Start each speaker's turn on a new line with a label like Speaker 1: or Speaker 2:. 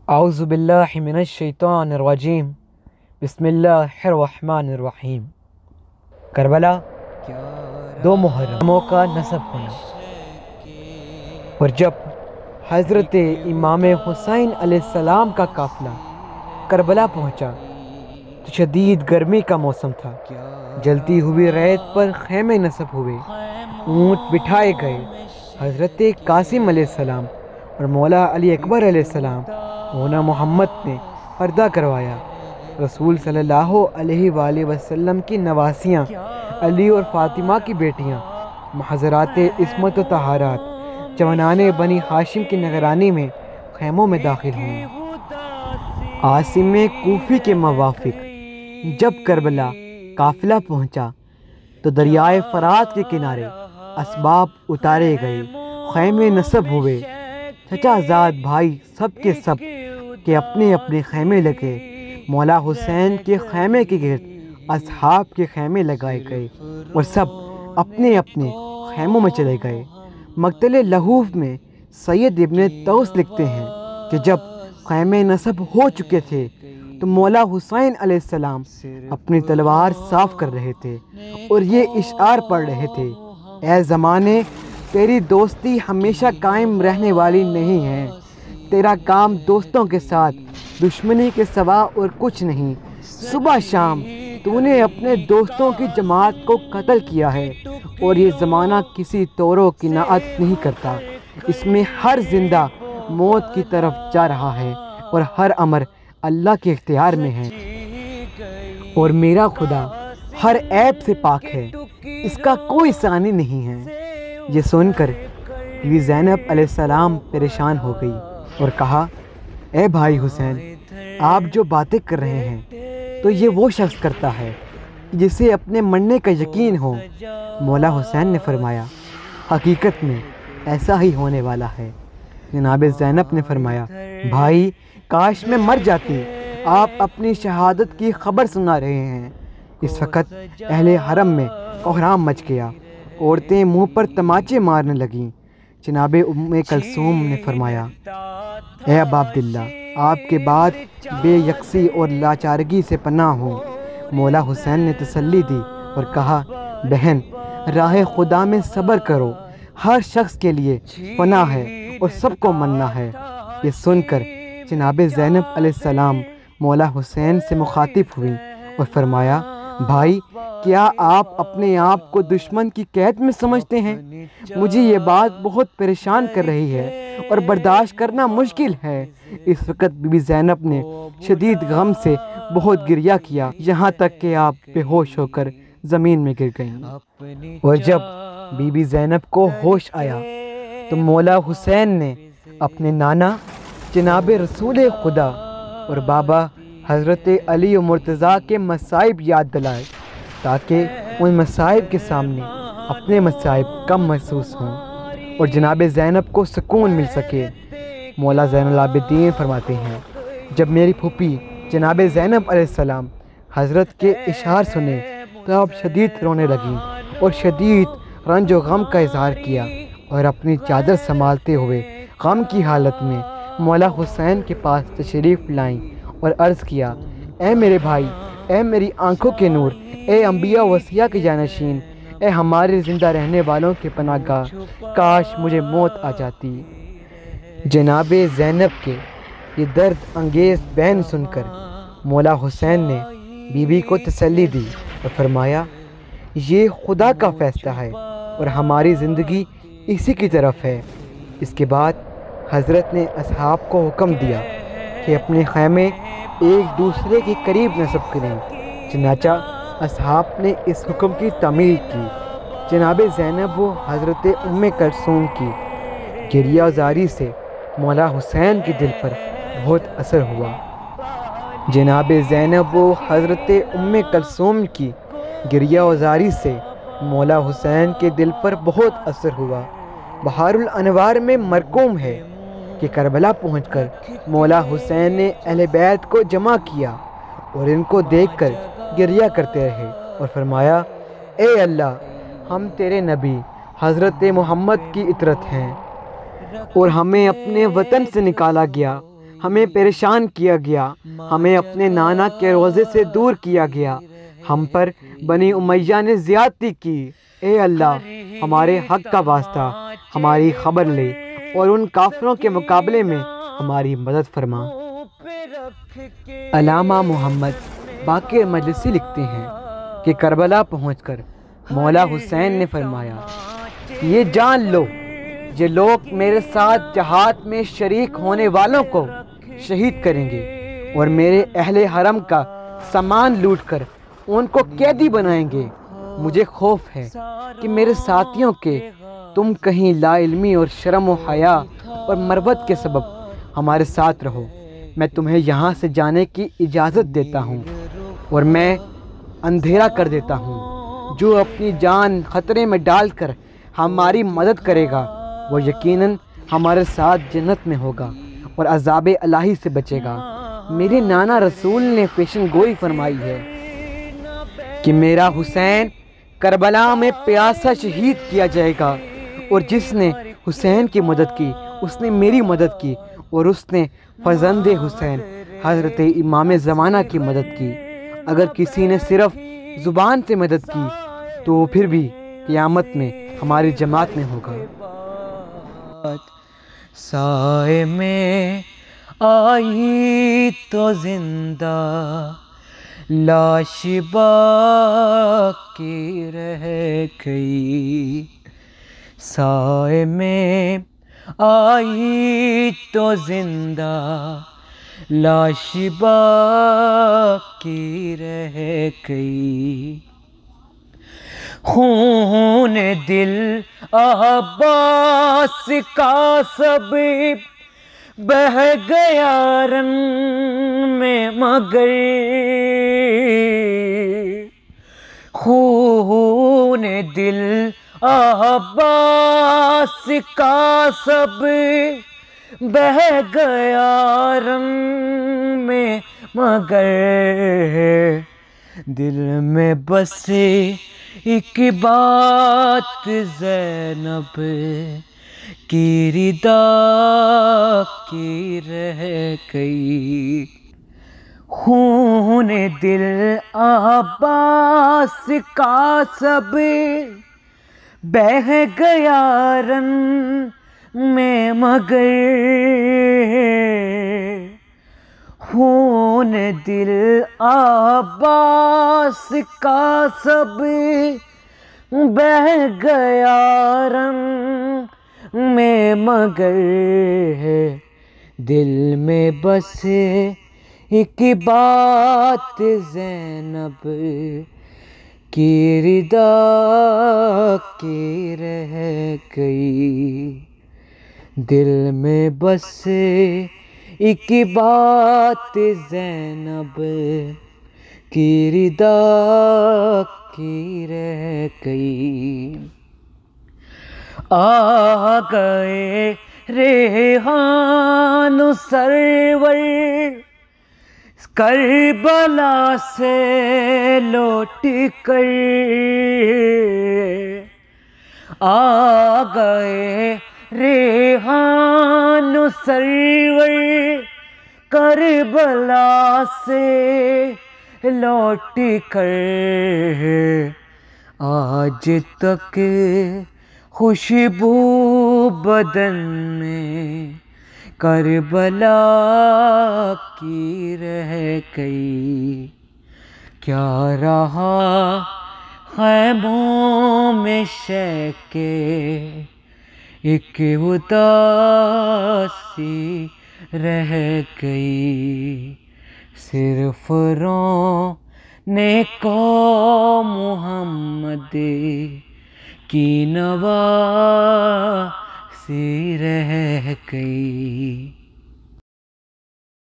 Speaker 1: اعوذ باللہ من الشیطان الرجیم بسم اللہ الرحمن الرحیم۔ کربلا دو محرموں کا نسب ہونا۔ اور جب حضرت امام حسین علیہ السلام کا قافلہ کربلا پہنچا تو شدید گرمی کا موسم تھا۔ جلتی ہوئی ریت پر خیمے نصب ہوئے، اونٹ بٹھائے گئے۔ حضرت قاسم علیہ السلام اور مولا علی اکبر علیہ السلام مولا محمد نے پردہ کروایا۔ رسول صلی اللہ علیہ وآلہ وسلم کی نواسیاں علی اور فاطمہ کی بیٹیاں محضرات عصمت و طہارت جوانان بنی ہاشم کی نگرانی میں خیموں میں داخل ہوئیں۔ عاصم کوفی کے موافق جب کربلا قافلہ پہنچا تو دریائے فرات کے کنارے اسباب اتارے گئے، خیمے نصب ہوئے۔ چچا زاد بھائی سب کے سب کے اپنے اپنے خیمے لگے۔ مولا حسین کے خیمے کے گرد اصحاب کے خیمے لگائے گئے اور سب اپنے اپنے خیموں میں چلے گئے۔ مقتل لہوف میں سید ابن طوس لکھتے ہیں کہ جب خیمے نصب ہو چکے تھے تو مولا حسین علیہ السلام اپنی تلوار صاف کر رہے تھے اور یہ اشعار پڑھ رہے تھے: اے زمانے، تیری دوستی ہمیشہ قائم رہنے والی نہیں ہے۔ تیرا کام دوستوں کے ساتھ دشمنی کے سوا اور کچھ نہیں۔ صبح شام تو نے اپنے دوستوں کی جماعت کو قتل کیا ہے اور یہ زمانہ کسی طور و قناعت نہیں کرتا۔ اس میں ہر زندہ موت کی طرف جا رہا ہے اور ہر امر اللہ کے اختیار میں ہے، اور میرا خدا ہر عیب سے پاک ہے، اس کا کوئی ثانی نہیں ہے۔ یہ سن کر بیوی زینب علیہ السلام پریشان ہو گئی اور کہا: اے بھائی حسین، آپ جو باتیں کر رہے ہیں تو یہ وہ شخص کرتا ہے جسے اپنے مرنے کا یقین ہو۔ مولا حسین نے فرمایا: حقیقت میں ایسا ہی ہونے والا ہے۔ جناب زینب نے فرمایا: بھائی، کاش میں مر جاتی، آپ اپنی شہادت کی خبر سنا رہے ہیں۔ اس وقت اہل حرم میں کوہرام مچ گیا، عورتیں منہ پر تماچے مارنے لگیں۔ جناب ام کلثوم نے فرمایا: اے ابا عبداللہ، آپ کے بعد بے یکسی اور لاچارگی سے پناہ ہوں۔ مولا حسین نے تسلی دی اور کہا: بہن، راہ خدا میں صبر کرو، ہر شخص کے لیے فنا ہے اور سب کو مرنا ہے۔ یہ سن کر جناب زینب علیہ السلام مولا حسین سے مخاطب ہوئیں اور فرمایا: بھائی، کیا آپ اپنے آپ کو دشمن کی قید میں سمجھتے ہیں؟ مجھے یہ بات بہت پریشان کر رہی ہے اور برداشت کرنا مشکل ہے۔ اس وقت بی بی زینب نے شدید غم سے بہت گریہ کیا، یہاں تک کہ آپ بے ہوش ہو کر زمین میں گر گئیں۔ اور جب بی بی زینب کو ہوش آیا تو مولا حسین نے اپنے نانا جناب رسول خدا اور بابا حضرت علی و مرتضیٰ کے مصائب یاد دلائے تاکہ ان مصائب کے سامنے اپنے مصائب کم محسوس ہوں اور جناب زینب کو سکون مل سکے۔ مولا زین العابدین فرماتے ہیں: جب میری پھوپھی جناب زینب علیہ السلام حضرت کے اشعار سنے تو آپ شدید رونے لگیں اور شدید رنج و غم کا اظہار کیا، اور اپنی چادر سنبھالتے ہوئے غم کی حالت میں مولا حسین کے پاس تشریف لائیں اور عرض کیا: اے میرے بھائی، اے میری آنکھوں کے نور، اے انبیاء و اوصیاء کے جانشین، اے ہمارے زندہ رہنے والوں کے پناہ گاہ، کاش مجھے موت آ جاتی۔ جناب زینب کے یہ درد انگیز بیان سن کر مولا حسین نے بی بی کو تسلی دی اور فرمایا: یہ خدا کا فیصلہ ہے اور ہماری زندگی اسی کی طرف ہے۔ اس کے بعد حضرت نے اصحاب کو حکم دیا کہ اپنے خیمے ایک دوسرے کے قریب نصب کریں۔ چنانچہ اصحاب نے اس حکم کی تعمیل کی۔ جناب زینب و حضرت ام کلثوم کی گریہ زاری سے مولا حسین کے دل پر بہت اثر ہوا۔ جناب زینب و حضرت ام کلثوم کی گریہ زاری سے مولا حسین کے دل پر بہت اثر ہوا۔ بہار الانوار میں مرقوم ہے کہ کربلا پہنچ کر مولا حسین نے اہل بیت کو جمع کیا اور ان کو دیکھ کر گریہ کرتے رہے اور فرمایا: اے اللہ، ہم تیرے نبی حضرت محمد کی اطرت ہیں اور ہمیں اپنے وطن سے نکالا گیا ہمیں پریشان کیا گیا، ہمیں اپنے نانا کے روضے سے دور کیا گیا، ہم پر بنی امیہ نے زیادتی کی۔ اے اللہ، ہمارے حق کا واسطہ ہماری خبر لے اور ان کافروں کے مقابلے میں ہماری مدد فرما۔ علامہ محمد باقر مجلسی لکھتے ہیں کہ کربلا پہنچ کر مولا حسین نے فرمایا، یہ جان لو، یہ لوگ میرے ساتھ جہاد میں شریک ہونے والوں کو شہید کریں گے اور میرے اہل حرم کا سامان لوٹ کر ان کو قیدی بنائیں گے۔ مجھے خوف ہے کہ میرے ساتھیوں کے تم کہیں لا علمی اور شرم و حیا اور مروت کے سبب ہمارے ساتھ رہو۔ میں تمہیں یہاں سے جانے کی اجازت دیتا ہوں اور میں اندھیرا کر دیتا ہوں۔ جو اپنی جان خطرے میں ڈال کر ہماری مدد کرے گا وہ یقیناً ہمارے ساتھ جنت میں ہوگا اور عذاب الہی سے بچے گا۔ میرے نانا رسول نے پیشن گوئی فرمائی ہے کہ میرا حسین کربلا میں پیاسا شہید کیا جائے گا، اور جس نے حسین کی مدد کی اس نے میری مدد کی، اور اس نے فرزند حسین حضرت امام زمانہ کی مدد کی۔ اگر کسی نے صرف زبان سے مدد کی تو وہ پھر بھی قیامت میں ہماری جماعت میں ہوگا۔
Speaker 2: سائے میں آئی تو زندہ لاش باقی رہ گئی، سائے میں آئی تو زندہ لاش باقی رہ گئی، خون دل عباس کا سب بہہ گیا رن میں مگر، خون دل عباس کا سب بہہ گیا رن میں مگر، دل میں بسے ایک بات زینب کی ردا کی رہ گئی، خون دل عباس کا سب بہہ گیا رن میں مگر، خون دل عباس کا سب بہہ گیا رن میں مگر، دل میں بس ایک بات زینب کی ردا کی رہ گئی، دل میں بس ایک بات زینب کی ردا کی رہ گئی، آ گئے ریحان سرور کربلا سے لوٹ کر، آ گئے ریحان سرور کربلا سے لوٹ کر، آج تک خوشبو بدن میں کربلا کی رہ گئی، کیا رہا خیموں میں شے کے ایک اداسی رہ گئی، صرف رونے کو محمد کی نواسی رہ گئی۔